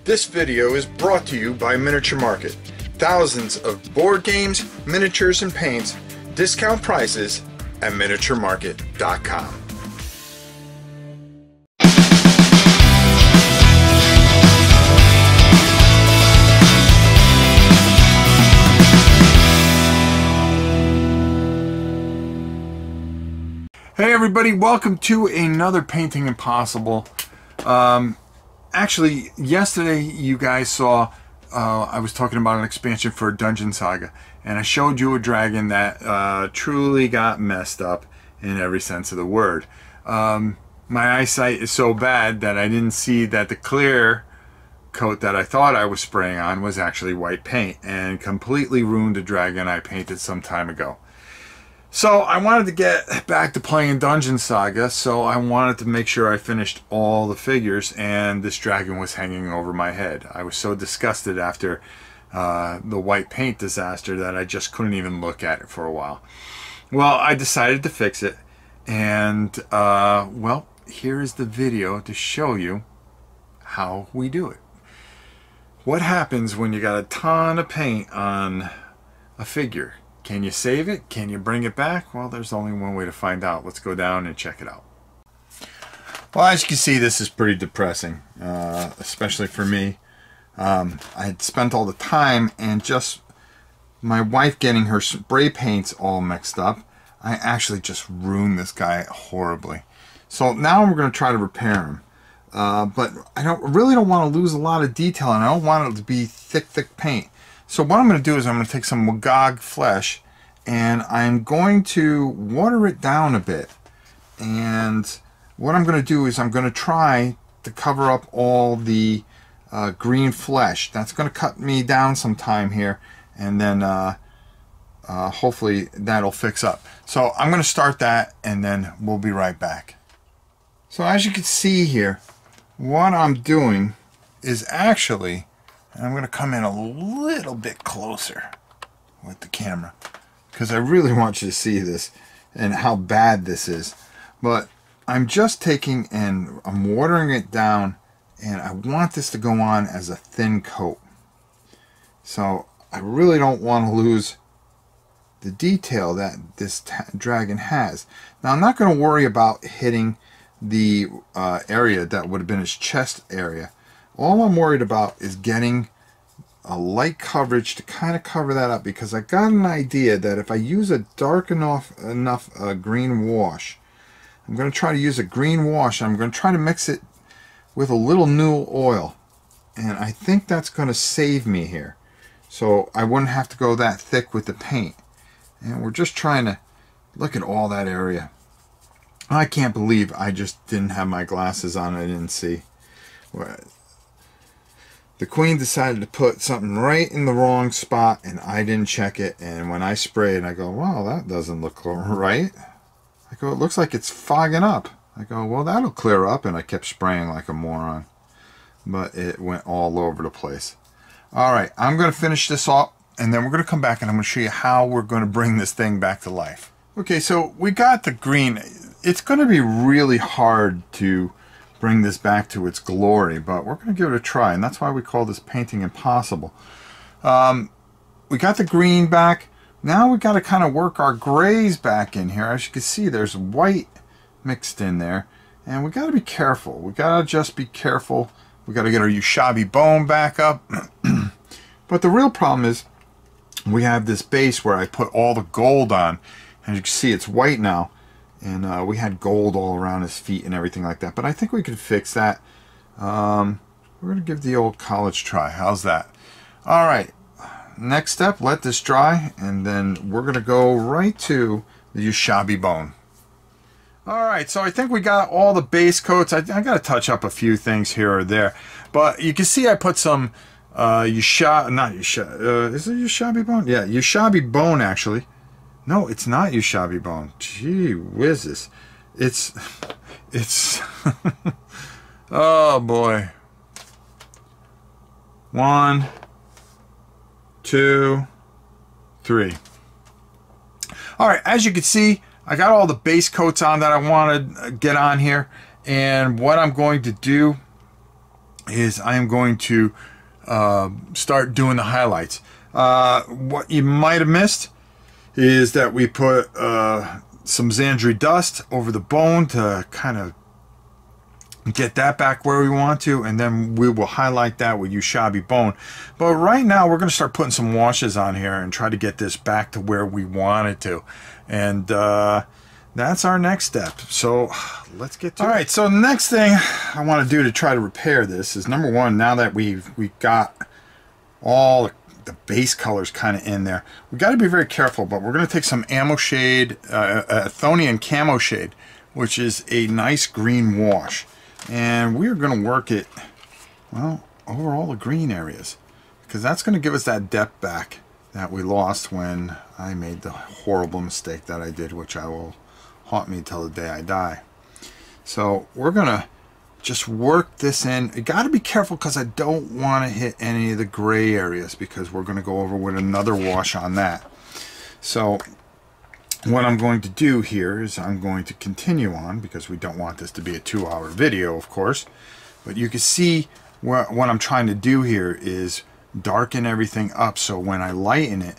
This video is brought to you by Miniature Market. Thousands of board games, miniatures, and paints, discount prices at miniaturemarket.com. Hey everybody, welcome to another Painting Impossible. Actually, yesterday you guys saw I was talking about an expansion for Dungeon Saga, and I showed you a dragon that truly got messed up in every sense of the word. My eyesight is so bad that I didn't see that the clear coat that I thought I was spraying on was actually white paint, and completely ruined a dragon I painted some time ago. So I wanted to get back to playing Dungeon Saga, so I wanted to make sure I finished all the figures, and this dragon was hanging over my head. I was so disgusted after the white paint disaster that I just couldn't even look at it for a while. Well, I decided to fix it, and well, here is the video to show you how we do it. What happens when you got a ton of paint on a figure? Can you save it? Can you bring it back? Well, there's only one way to find out. Let's go down and check it out. Well, as you can see, this is pretty depressing, especially for me. I had spent all the time and just my wife getting her spray paints all mixed up. I actually just ruined this guy horribly. So now we're going to try to repair him. But I really don't want to lose a lot of detail, and I don't want it to be thick paint. So what I'm going to do is I'm going to take some Magog flesh, and I'm going to water it down a bit. And what I'm going to do is I'm going to try to cover up all the green flesh. That's going to cut me down some time here, and then hopefully that'll fix up. So I'm going to start that, and then we'll be right back. So as you can see here, what I'm doing is actually, and I'm going to come in a little bit closer with the camera because I really want you to see this and how bad this is. But I'm just taking and I'm watering it down, and I want this to go on as a thin coat. So I really don't want to lose the detail that this dragon has. Now I'm not going to worry about hitting the area that would have been his chest area. All I'm worried about is getting a light coverage to kind of cover that up, because I got an idea that if I use a dark enough green wash, I'm going to try to use a green wash. I'm going to try to mix it with a little new oil, and I think that's going to save me here. So I wouldn't have to go that thick with the paint. And we're just trying to look at all that area. I can't believe I just didn't have my glasses on. I didn't see. The queen decided to put something right in the wrong spot, and I didn't check it. And when I sprayed, I go, wow, that doesn't look right. I go, it looks like it's fogging up. I go, well, that'll clear up. And I kept spraying like a moron. But it went all over the place. All right, I'm going to finish this off, and then we're going to come back and I'm going to show you how we're going to bring this thing back to life. Okay, so we got the green. It's going to be really hard to bring this back to its glory, but we're going to give it a try, and that's why we call this Painting Impossible. We got the green back. Now we got to kind of work our grays back in here. As you can see, there's white mixed in there, and we got to be careful. We got to just be careful. We got to get our Ushabi bone back up. But the real problem is we have this base where I put all the gold on. As you can see, it's white now. And we had gold all around his feet and everything like that. But I think we could fix that. We're going to give the old college try. How's that? All right. Next step, let this dry. And then we're going to go right to the Ushabi bone. All right. So I think we got all the base coats. I got to touch up a few things here or there. But you can see I put some is it Ushabi bone? Yeah, Ushabi bone actually. No, it's not Ushabi bone. Gee whizzes. It's oh boy. 1, 2, 3. All right, as you can see, I got all the base coats on that I want to get on here, and what I'm going to do is I am going to start doing the highlights. What you might have missed is that we put some Xandri dust over the bone to kind of get that back where we want to, and then we will highlight that with Ushabi bone. But right now we're going to start putting some washes on here and try to get this back to where we want it to, and that's our next step. So let's get to it. All right, so the next thing I want to do to try to repair this is, number one, now that we've got all the base colors kind of in there, we got to be very careful. But we're going to take some Ammo Shade, Athonian Camo Shade, which is a nice green wash, and we're going to work it, well, over all the green areas, because that's going to give us that depth back that we lost when I made the horrible mistake that I did, which I will haunt me till the day I die. So we're going to just work this in. You got to be careful, because I don't want to hit any of the gray areas, because we're going to go over with another wash on that. So what I'm going to do here is I'm going to continue on, because we don't want this to be a 2-hour video, of course. But you can see what I'm trying to do here is darken everything up, so when I lighten it,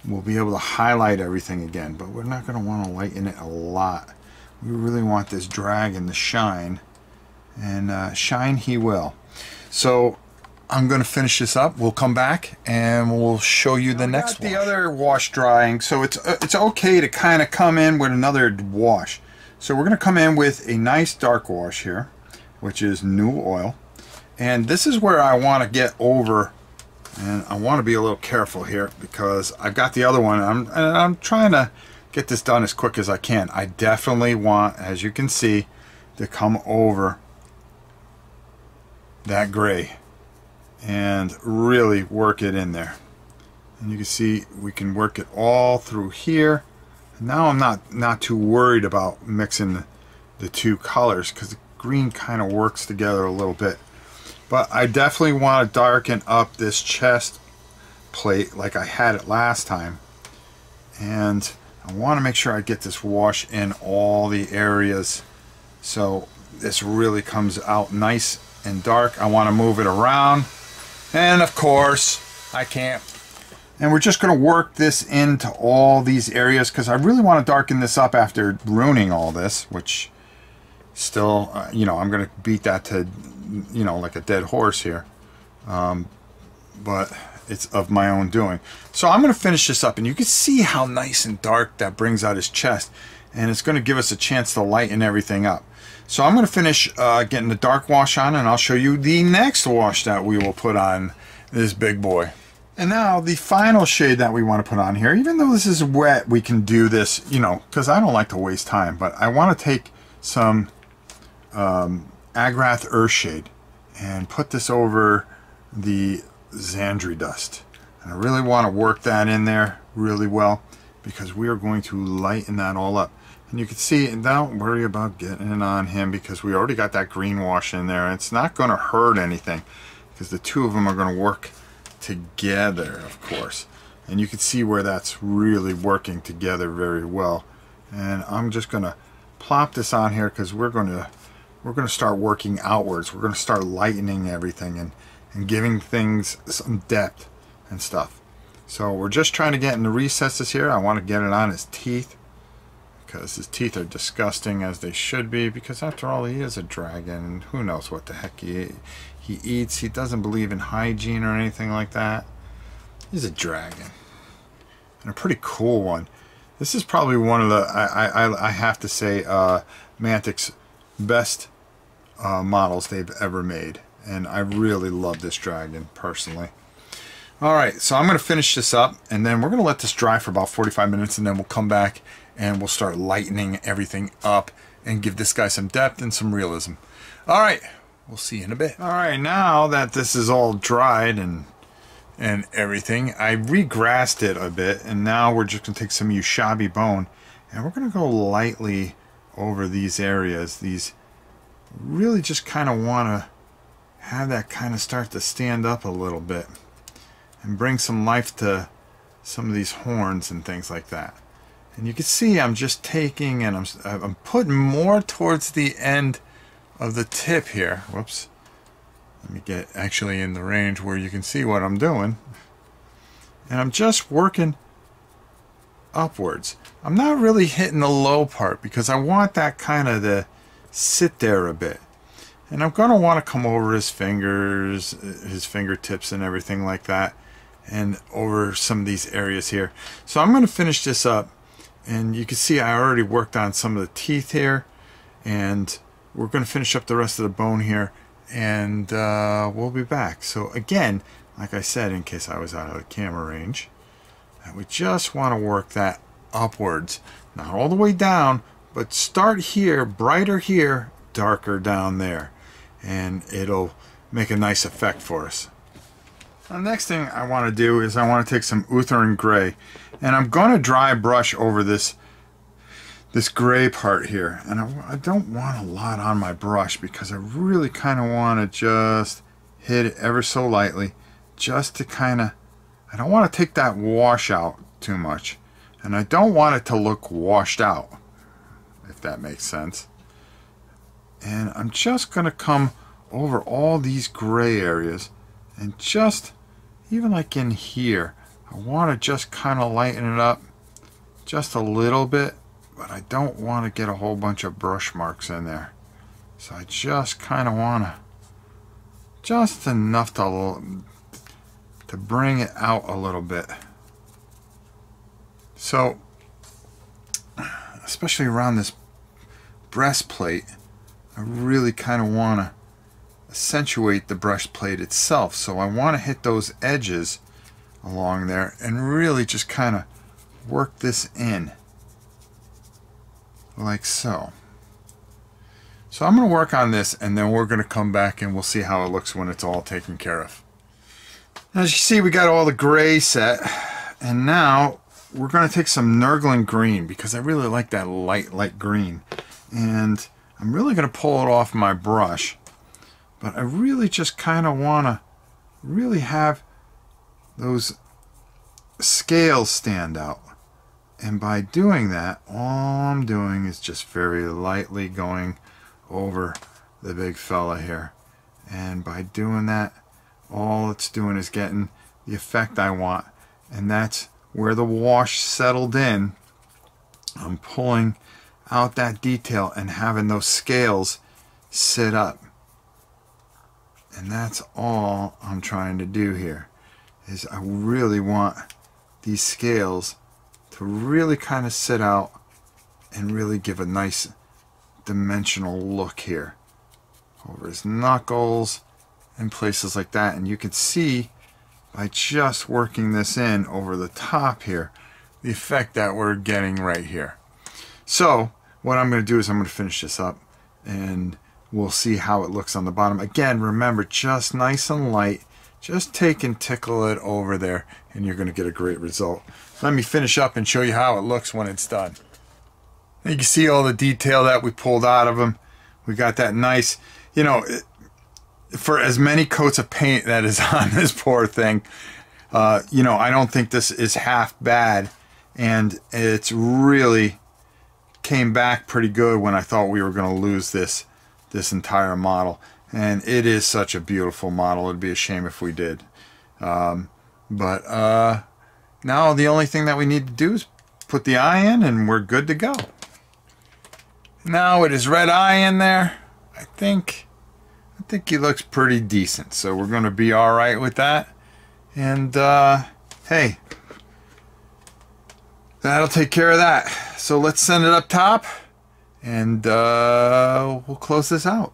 we'll be able to highlight everything again. But we're not going to want to lighten it a lot. We really want this dragon to shine, and shine he will. So I'm going to finish this up. We'll come back and we'll show you the next one. The other wash drying, so it's okay to kind of come in with another wash. So we're going to come in with a nice dark wash here, which is new oil, and this is where I want to get over, and I want to be a little careful here, because I've got the other one, and I'm trying to get this done as quick as I can. I definitely want, as you can see, to come over that gray and really work it in there. And you can see we can work it all through here. Now I'm not too worried about mixing the two colors, because the green kind of works together a little bit. But I definitely want to darken up this chest plate like I had it last time, and I want to make sure I get this wash in all the areas so this really comes out nice and dark. I want to move it around, and of course I can't. And we're just going to work this into all these areas, because I really want to darken this up after ruining all this, which still, you know, I'm going to beat that to, you know, like a dead horse here. But it's of my own doing. So I'm going to finish this up, and you can see how nice and dark that brings out his chest, and it's going to give us a chance to lighten everything up. So I'm going to finish getting the dark wash on, and I'll show you the next wash that we will put on this big boy. And now the final shade that we want to put on here, even though this is wet, we can do this, you know, because I don't like to waste time, but I want to take some Agrath Earthshade and put this over the Xandri dust. And I really want to work that in there really well, because we are going to lighten that all up. And you can see, and don't worry about getting it on him, because we already got that green wash in there. It's not going to hurt anything, because the two of them are going to work together, of course. And you can see where that's really working together very well. And I'm just going to plop this on here, because we're going to start working outwards. We're going to start lightening everything and giving things some depth and stuff. So we're just trying to get in the recesses here. I want to get it on his teeth, because his teeth are disgusting, as they should be, because after all, he is a dragon, and who knows what the heck he eats. He doesn't believe in hygiene or anything like that. He's a dragon, and a pretty cool one. This is probably one of the, I have to say, Mantic's best models they've ever made, and I really love this dragon personally. Alright, so I'm going to finish this up, and then we're going to let this dry for about 45 minutes, and then we'll come back and we'll start lightening everything up and give this guy some depth and some realism. Alright, we'll see you in a bit. Alright, now that this is all dried and everything, I regrassed it a bit, and now we're just going to take some Ushabi bone, and we're going to go lightly over these areas. These really just kind of want to have that kind of start to stand up a little bit and bring some life to some of these horns and things like that. And you can see I'm just taking, and I'm putting more towards the end of the tip here. Whoops. Let me get actually in the range where you can see what I'm doing. And I'm just working upwards. I'm not really hitting the low part because I want that kind of to sit there a bit. And I'm going to want to come over his fingers, his fingertips and everything like that, and over some of these areas here. So I'm going to finish this up, and you can see I already worked on some of the teeth here, and we're going to finish up the rest of the bone here, and we'll be back. So again, like I said, in case I was out of the camera range, we just want to work that upwards, not all the way down, but start here, brighter here, darker down there, and it'll make a nice effect for us. The next thing I want to do is I want to take some Uthrin gray, and I'm going to dry brush over this gray part here, and I don't want a lot on my brush because I really kind of want to just hit it ever so lightly, just to kind of, I don't want to take that wash out too much, and I don't want it to look washed out, if that makes sense. And I'm just going to come over all these gray areas, and just even like in here, I want to just kind of lighten it up just a little bit, but I don't want to get a whole bunch of brush marks in there. So I just kind of want to, just enough to bring it out a little bit. So especially around this breastplate, I really kind of want to accentuate the breastplate itself. So I want to hit those edges along there and really just kind of work this in like so. So I'm going to work on this, and then we're going to come back and we'll see how it looks when it's all taken care of. As you see, we got all the gray set, and now we're going to take some Nurgling green because I really like that light green, and I'm really going to pull it off my brush, but I really just kind of want to really have those scales stand out. And by doing that, all I'm doing is just very lightly going over the big fella here. And by doing that, all it's doing is getting the effect I want. And that's where the wash settled in. I'm pulling out that detail and having those scales sit up. And that's all I'm trying to do here, is I really want these scales to really kind of sit out and really give a nice dimensional look here over his knuckles and places like that. And you can see by just working this in over the top here the effect that we're getting right here. So what I'm going to do is I'm going to finish this up, and we'll see how it looks on the bottom. Again, remember, just nice and light. Just take and tickle it over there, and you're going to get a great result. Let me finish up and show you how it looks when it's done. You can see all the detail that we pulled out of them. We got that nice, you know, for as many coats of paint that is on this poor thing, you know, I don't think this is half bad, and it's really came back pretty good when I thought we were going to lose this entire model. And it is such a beautiful model. It'd be a shame if we did. Now the only thing that we need to do is put the eye in, and we're good to go. Now with his red eye in there, I think he looks pretty decent. So we're going to be all right with that. And hey, that'll take care of that. So let's send it up top, and we'll close this out.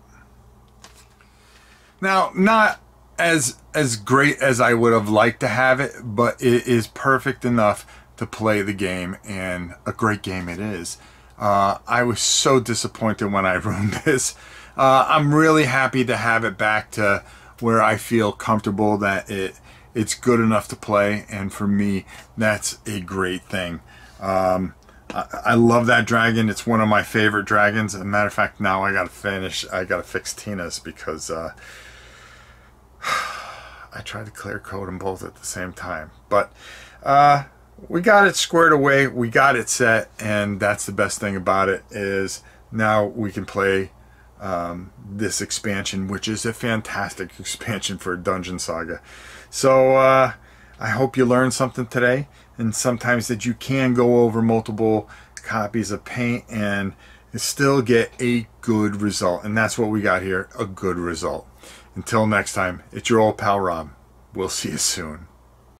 Now, not as great as I would have liked to have it, but it is perfect enough to play the game, and a great game it is. I was so disappointed when I ruined this. I'm really happy to have it back to where I feel comfortable that it's good enough to play, and for me, that's a great thing. I love that dragon. It's one of my favorite dragons. As a matter of fact, now I gotta fix Tina's because I tried to clear coat them both at the same time. But we got it squared away, we got it set, and that's the best thing about it, is now we can play this expansion, which is a fantastic expansion for Dungeon Saga. So I hope you learned something today, and sometimes that you can go over multiple copies of paint and still get a good result. And that's what we got here, a good result. Until next time, it's your old pal Rob. We'll see you soon.